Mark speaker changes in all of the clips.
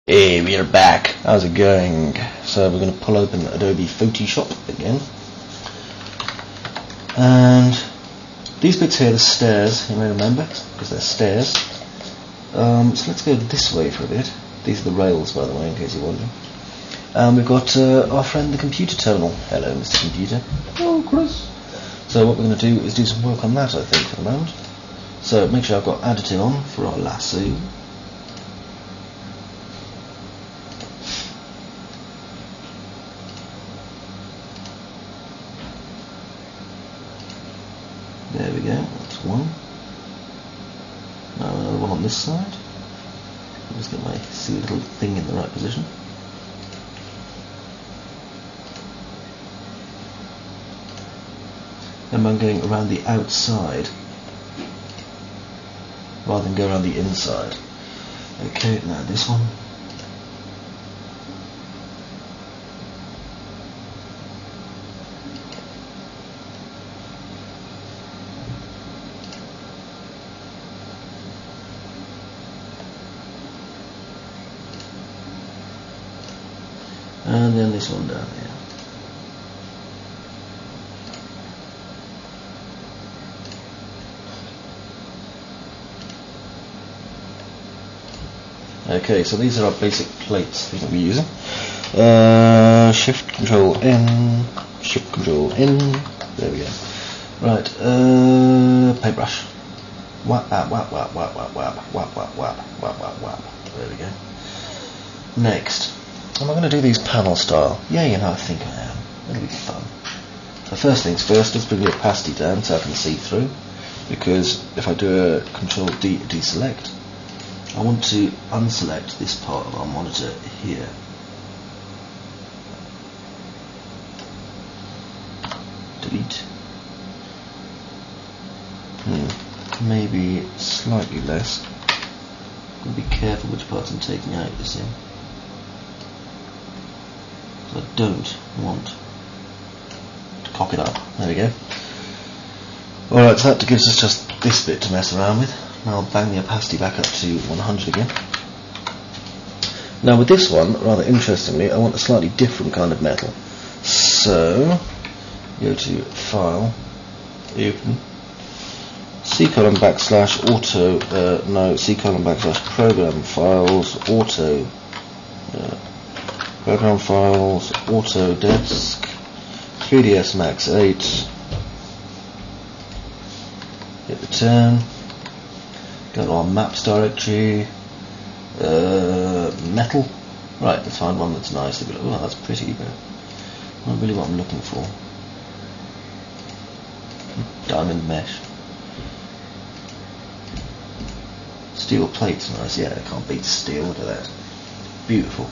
Speaker 1: Hey, we are back. How's it going? So we're going to pull open Adobe Photoshop again. And these bits here are the stairs, you may remember, because they're stairs. So let's go this way for a bit. These are the rails, by the way, in case you're wondering. We've got our friend the computer terminal. Hello, Mr. Computer. Oh, Chris. So what we're going to do is do some work on that, I think, for the moment. So make sure I've got additive on for our lasso. There we go, that's one. Now another one on this side. I'll just get my silly little thing in the right position. And I'm going around the outside rather than go around the inside. Okay, now this one. And then this one down here. Okay, so these are our basic plates that we're using. Shift Control N, Shift Control N. There we go. Right, paintbrush. Whap, whap, whap, whap, whap, whap, whap, whap, whap, whap, whap, whap, whap. There we go. Next. Am I going to do these panel style? Yeah, you know, I think I am. It'll be fun. So first things first, let's bring the opacity down so I can see through. Because if I do a Control D deselect, I want to unselect this part of our monitor here. Delete. Maybe slightly less. I'll be careful which parts I'm taking out, you see. I don't want to cock it up. There we go. Alright, so that gives us just this bit to mess around with. Now I'll bang the opacity back up to 100 again. Now with this one, rather interestingly, I want a slightly different kind of metal. So, go to File, Open, C:\\Program Files, Auto, Program Files, Autodesk, 3ds Max 8, hit return, go to our maps directory, metal, right, let's find one that's nice. Oh, that's pretty, but not really what I'm looking for. Diamond mesh. Steel plates, nice, yeah, I can't beat steel, look at that. Beautiful.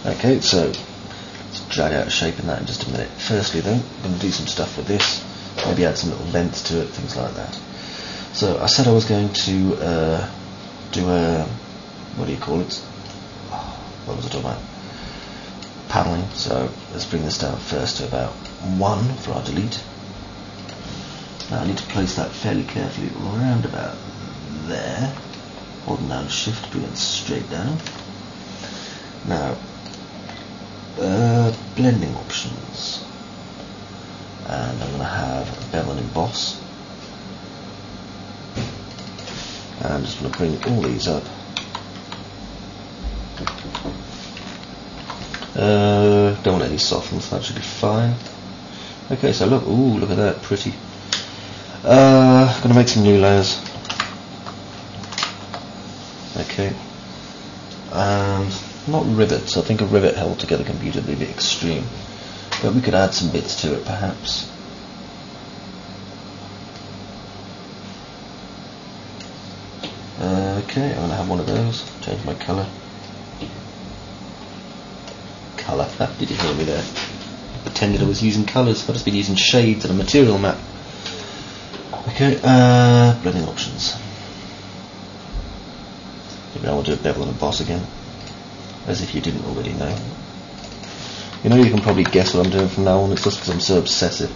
Speaker 1: Okay, so let's drag out a shape in that in just a minute. Firstly though, I'm going to do some stuff with this, maybe add some little vents to it, things like that. So I said I was going to do a, what do you call it? What was I talking about? Paneling. So let's bring this down first to about 1 for our delete. Now I need to place that fairly carefully around about there. Holding down Shift, bring it straight down. Now, blending options, and I'm going to have a bevel and emboss, and I'm just going to bring all these up. Don't want any softens, that should be fine. Okay, so look, ooh, look at that, pretty. Going to make some new layers. Okay, and not rivets. I think a rivet held together computer would be a bit extreme, but we could add some bits to it perhaps. Okay, I'm going to have one of those. Change my colour. Colour, did you hear me there? I pretended I was using colours, I've just been using shades and a material map. Okay, blending options. Maybe I want to do a bevel and emboss again. As if you didn't already know. You know, you can probably guess what I'm doing from now on. It's just because I'm so obsessive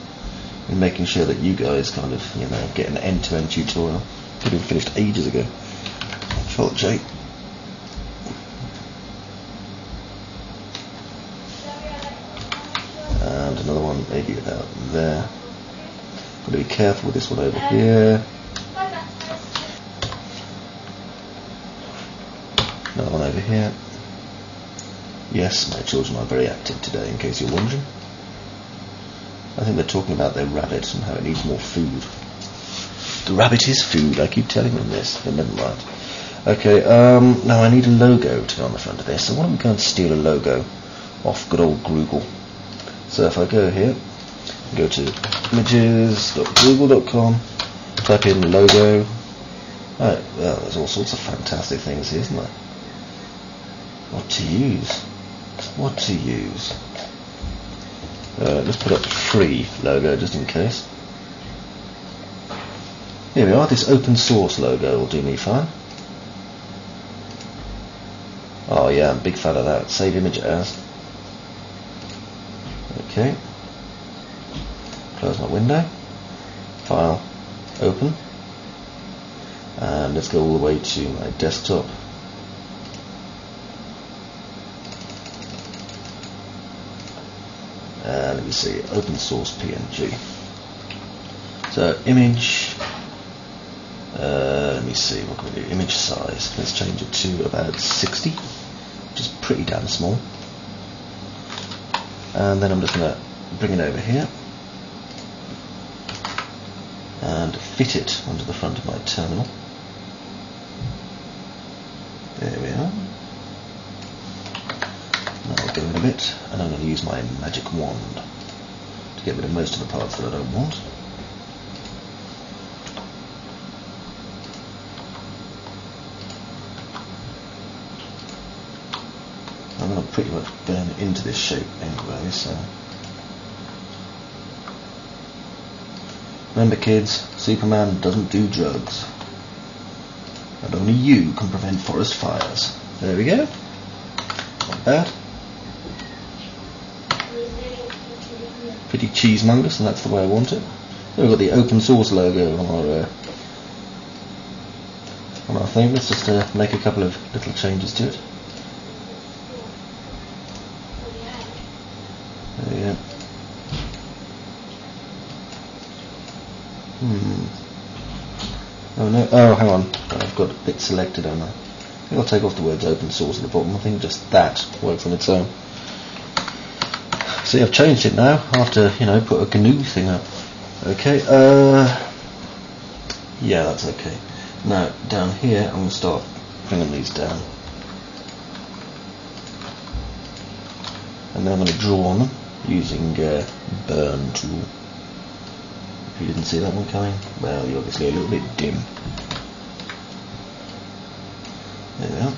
Speaker 1: in making sure that you guys kind of, you know, get an end-to-end tutorial. Could have been finished ages ago. Control J. one maybe about there. Got to be careful with this one over here. Another one over here. Yes, my children are very active today, in case you're wondering. I think they're talking about their rabbit and how it needs more food. The rabbit is food, I keep telling them this, but never mind. Okay, now I need a logo to go on the front of this, so why don't we go and steal a logo off good old Google. So if I go here, go to images.google.com, type in logo. Right, well, there's all sorts of fantastic things here, isn't there? What to use? What to use? Let's put up free logo just in case. Here we are, this open source logo will do me fine. Oh yeah, I'm a big fan of that. Save image as. Okay. Close my window. File. Open. And let's go all the way to my desktop. Let me see, open source PNG. So image, let me see, what can we do? Image size, let's change it to about 60, which is pretty damn small. And then I'm just going to bring it over here and fit it onto the front of my terminal. There we are. Now I'll go in a bit, and I'm going to use my magic wand to get rid of most of the parts that I don't want. I'm going to pretty much burn into this shape anyway, so... Remember kids, Superman doesn't do drugs. And only you can prevent forest fires. There we go. Not bad. Pretty cheesemonger, and that's the way I want it. So we've got the open source logo on our thing. Let's just make a couple of little changes to it. There we go. Oh no, oh hang on, I've got a bit selected on that. I think I'll take off the words open source at the bottom. I think just that works on its own. See, I've changed it now after, put a GNU thing up. Okay, yeah, that's okay. Now, down here, I'm going to start bringing these down. And then I'm going to draw on them using Burn tool. If you didn't see that one coming, well, you're obviously a little bit dim. There we are.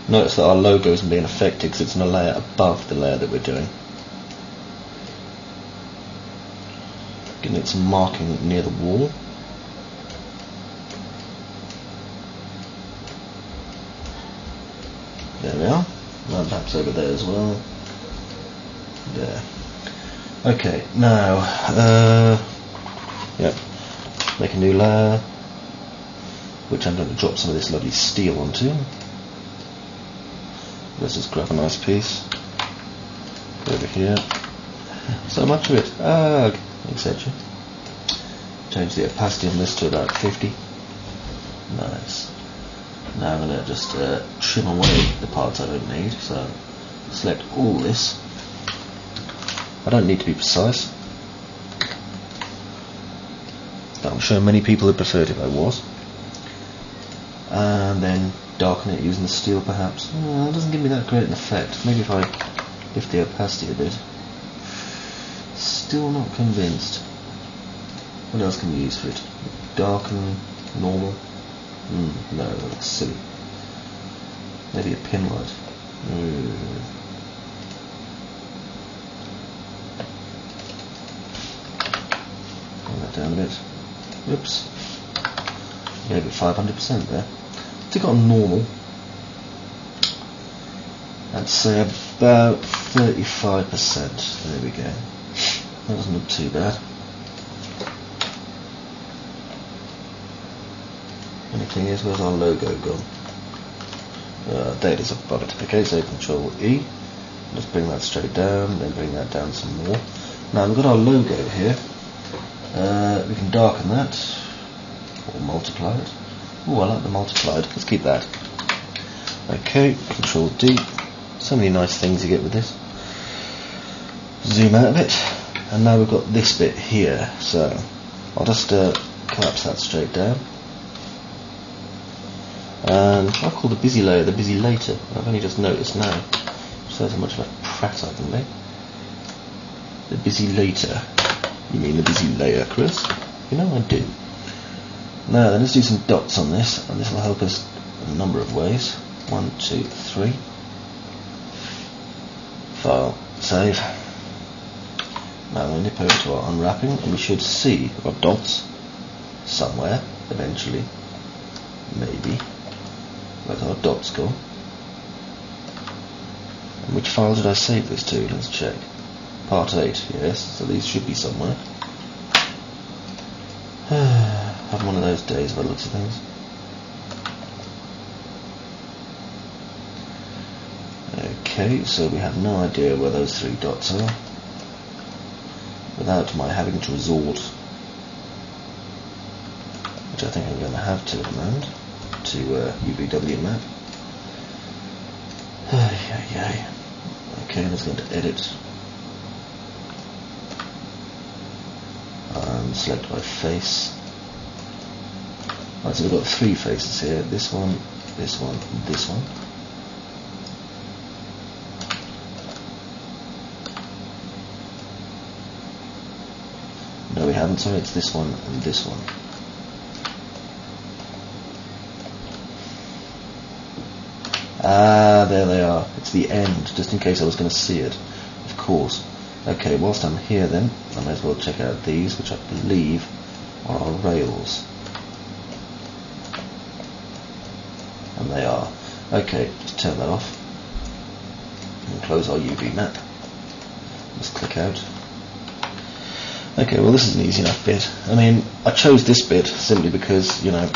Speaker 1: Notice that our logo isn't being affected because it's in a layer above the layer that we're doing. Getting it some marking near the wall. There we are. And perhaps over there as well. There. Okay, now, yep, make a new layer, which I'm going to drop some of this lovely steel onto. Let's just grab a nice piece. Over here. So much of it. Ugh, etc. Change the opacity on this to about 50. Nice. Now I'm going to just trim away the parts I don't need. So select all this. I don't need to be precise. But I'm sure many people would prefer it if I was. And then darken it using the steel perhaps. Oh, that doesn't give me that great an effect. Maybe if I lift the opacity a bit. Still not convinced. What else can we use for it? Darken, normal. No, that looks silly. Maybe a pin light. Bring that down a bit. Oops. Gave it 500% there. Stick it on normal. I'd say about 35%. There we go. That doesn't look too bad. thing is, where's our logo gone? There it is above it. Okay, so Control E. Let's bring that straight down, then bring that down some more. Now we've got our logo here. We can darken that, or multiply it. Oh, I like the multiplied. Let's keep that. Okay, Control D. So many nice things you get with this. Zoom out of it, and now we've got this bit here. So I'll just collapse that straight down. And I call the busy layer the busy later. I've only just noticed now. Shows how much of a prat I can be. The busy later. You mean the busy layer, Chris? You know I do. Now then, let's do some dots on this, and this will help us in a number of ways. 1, 2, 3. File, save. Now we'll nip over to our unwrapping, and we should see our dots somewhere eventually. Maybe. Where's our dots gone? And which file did I save this to? Let's check. Part 8, yes, so these should be somewhere. Having one of those days by the looks of things. Okay, so we have no idea where those 3 dots are, without my having to resort, which I think I'm going to have to at the moment, to UVW map. Okay, let's go to edit. And select by face. Right, so we've got 3 faces here. This one, this one, and this one. No, we haven't. Sorry, it's this one and this one. Ah, there they are. It's the end, just in case I was going to see it. Of course. Okay, whilst I'm here then, I may as well check out these, which I believe are our rails. And they are. Okay, just turn that off. And close our UV map. Just click out. Okay, well this is an easy enough bit. I mean, I chose this bit simply because, you know,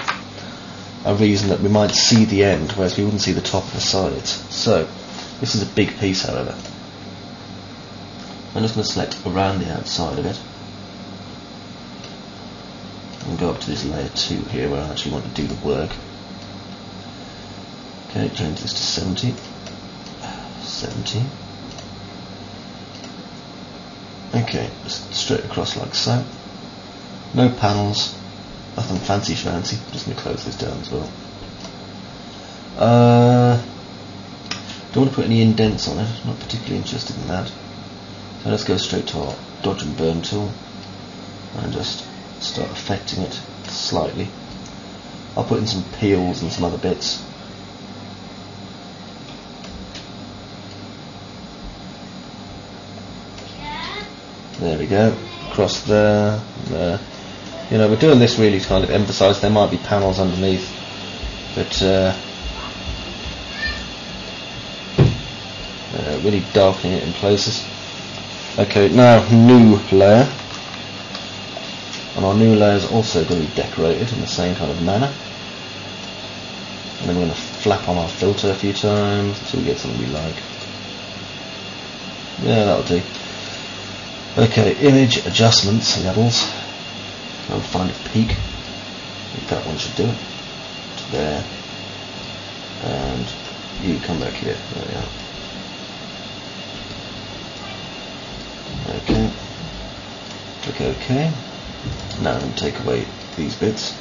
Speaker 1: a reason that we might see the end, whereas we wouldn't see the top of the sides. So, this is a big piece, however. I'm just going to select around the outside of it and go up to this layer 2 here where I actually want to do the work. Okay, change this to 70. 70. Okay, just straight across like so. No panels, nothing fancy schmancy. Just going to close this down as well. Don't want to put any indents on it, not particularly interested in that. So let's go straight to our dodge and burn tool and just start affecting it slightly. I'll put in some peels and some other bits. There we go, across there, there. You know, we're doing this really to kind of emphasise there might be panels underneath, but really darkening it in places. Okay, now new layer, and our new layer is also going to be decorated in the same kind of manner. And then we're going to flap on our filter a few times until we get something we like. Yeah, that'll do. Okay, image adjustments levels. I'll find a peak. I think that one should do it. To there. And you come back here. There we are. Okay. Click OK. Now I'm going to take away these bits.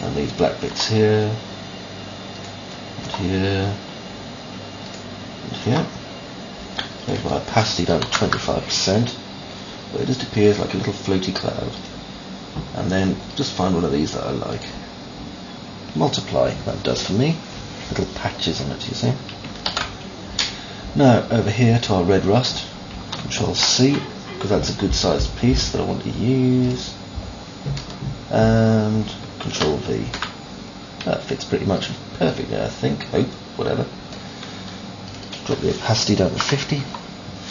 Speaker 1: And these black bits here. And here. And here. Make my opacity down to 25%, but it just appears like a little floaty cloud. And then just find one of these that I like. Multiply, that does for me. Little patches on it, you see. Now over here to our red rust, Control C, because that's a good sized piece that I want to use. And Control V. That fits pretty much perfectly, I think. Hope, whatever. Drop the opacity down to 50.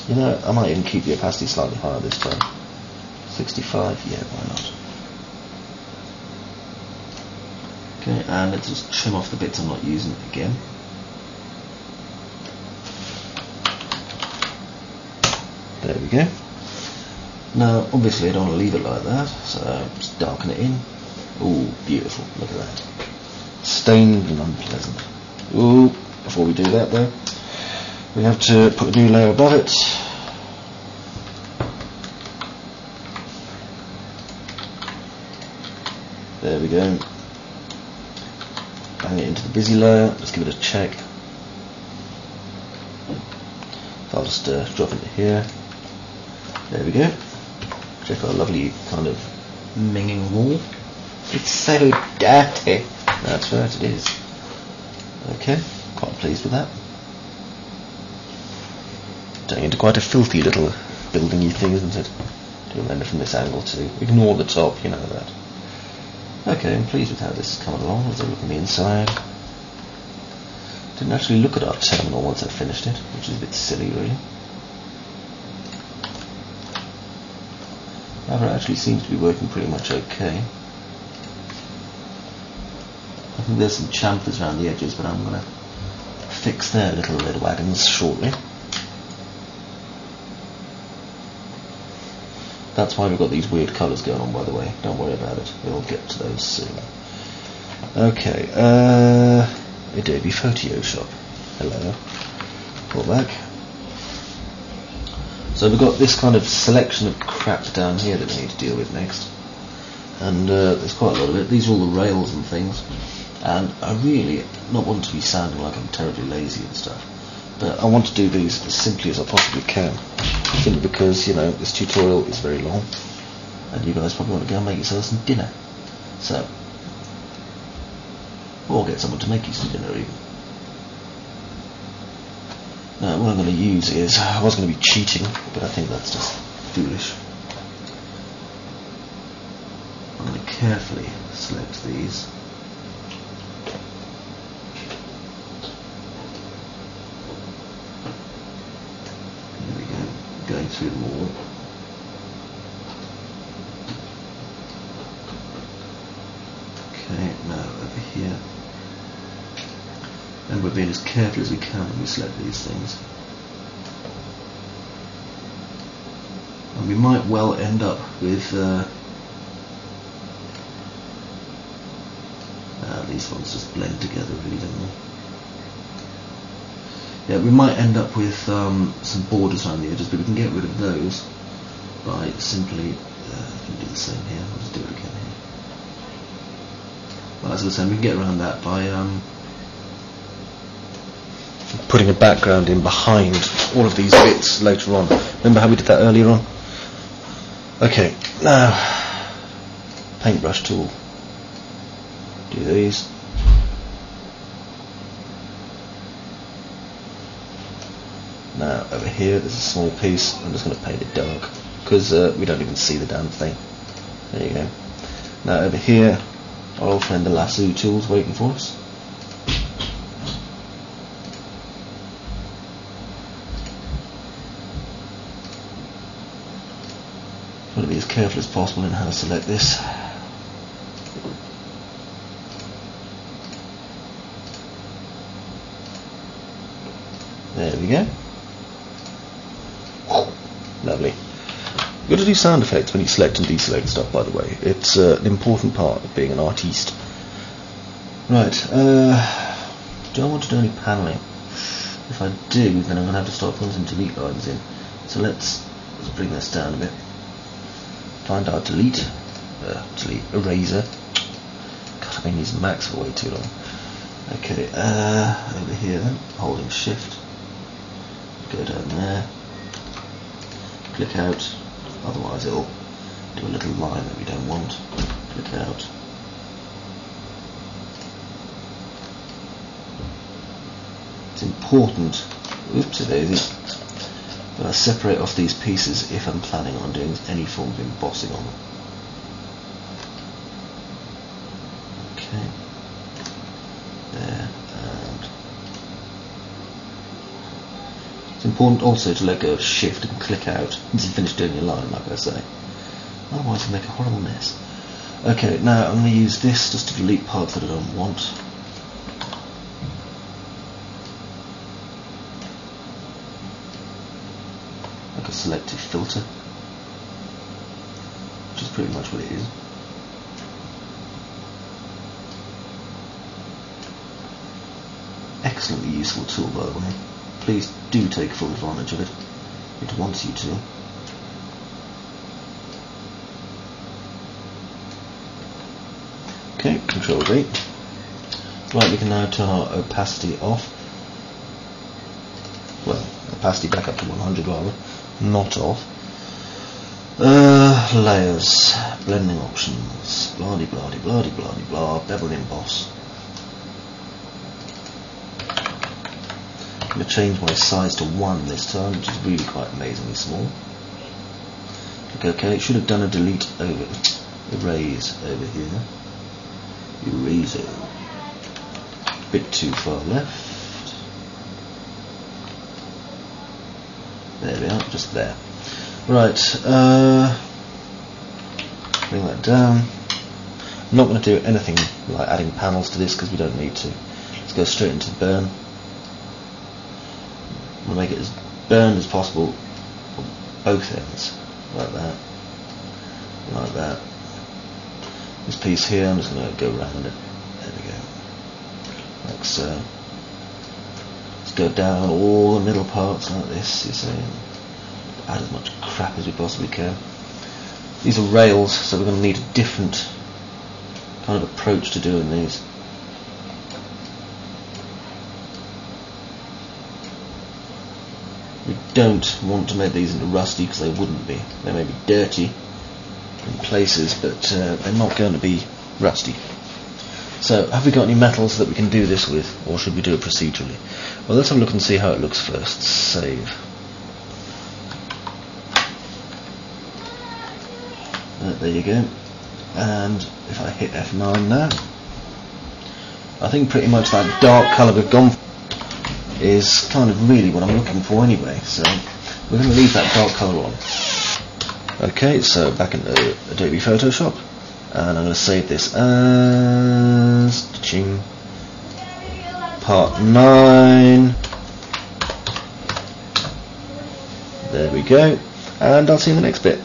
Speaker 1: You know, I might even keep the opacity slightly higher this time. 65, yeah, why and let's just trim off the bits I'm not using again. There we go. Now obviously I don't want to leave it like that, so just darken it in. Ooh, beautiful, look at that. Stained and unpleasant. Ooh, before we do that though, we have to put a new layer above it. There we go. Bang it into the busy layer, let's give it a check. So I'll just drop it here. There we go. Check our lovely kind of minging wall. It's so dirty. That's right, it is. Okay, quite pleased with that. Turning into quite a filthy little buildingy thing, isn't it? To remember from this angle too. Ignore the top, you know that. Okay, I'm pleased with how this is coming along. Let's have a look on the inside. Didn't actually look at our terminal once I'd finished it, which is a bit silly really. However, it actually seems to be working pretty much okay. I think there's some chamfers around the edges, but I'm going to fix their little red wagons shortly. That's why we've got these weird colours going on, by the way. Don't worry about it. We'll get to those soon. Okay, Adobe Photoshop. Hello. Pull back. So we've got this kind of selection of crap down here that we need to deal with next. And there's quite a lot of it. These are all the rails and things. And I really not want to be sounding like I'm terribly lazy and stuff. But I want to do these as simply as I possibly can. Simply because, you know, this tutorial is very long. And you guys probably want to go and make yourselves some dinner. So, or get someone to make you some dinner even. Now, what I'm going to use is, I was going to be cheating, but I think that's just foolish. I'm going to carefully select these. There we go, going through them all. Okay, now over here. And we're being as careful as we can when we select these things. And we might well end up with these ones just blend together really, don't they? Yeah, we might end up with some borders around the edges, but we can get rid of those by simply I can do the same here. I'll just do it again here. Well, as I was saying, we can get around that by putting a background in behind all of these bits later on. Remember how we did that earlier on? Okay, now paintbrush tool. Do these. Now over here there's a small piece. I'm just going to paint it dark because we don't even see the damn thing. There you go. Now over here, our old friend the lasso tool's waiting for us. Got to be as careful as possible in how to select this. There we go. Lovely. You've got to do sound effects when you select and deselect stuff, by the way. It's an important part of being an artiste. Right, do I want to do any panelling? If I do, then I'm going to have to start putting some delete lines in. So let's bring this down a bit. Find our delete eraser. God, I've been using Max for way too long. Okay, over here then, holding shift. Go down there. Click out. Otherwise it'll do a little line that we don't want. Click out. It's important. Oopsie daisy. But I separate off these pieces if I'm planning on doing any form of embossing on them. Okay. There, and it's important also to let go of shift and click out once you finish doing your line, like I say. Otherwise you make a horrible mess. Okay, now I'm going to use this just to delete parts that I don't want. Like a selective filter, which is pretty much what it is. Excellently useful tool, by the way. Please do take full advantage of it. It wants you to. Okay, Control V. Right, we can now turn our opacity off. Well, opacity back up to 100 rather, not off. Layers, blending options, blah de blah de blah de blah de blah, bevel and emboss. I'm going to change my size to 1 this time, which is really quite amazingly small. Okay, it should have done a delete over, erase over here. Eraser. Bit too far left. There we are, just there. Right, bring that down. I'm not going to do anything like adding panels to this because we don't need to. Let's go straight into burn. I'm going to make it as burned as possible on both ends, like that, like that. This piece here, I'm just going to go around it. There we go, like so. Let's go down all the middle parts like this, you see, and add as much crap as we possibly can. These are rails, so we're going to need a different kind of approach to doing these. We don't want to make these into rusty because they wouldn't be. They may be dirty in places, but they're not going to be rusty. So, have we got any metals that we can do this with, or should we do it procedurally? Well, let's have a look and see how it looks first. Save. There you go. And if I hit F9 now, I think pretty much that dark colour we've gone for is kind of really what I'm looking for anyway, so we're going to leave that dark colour on. Okay, so back into Adobe Photoshop, and I'm going to save this as part 9. There we go, and I'll see you in the next bit.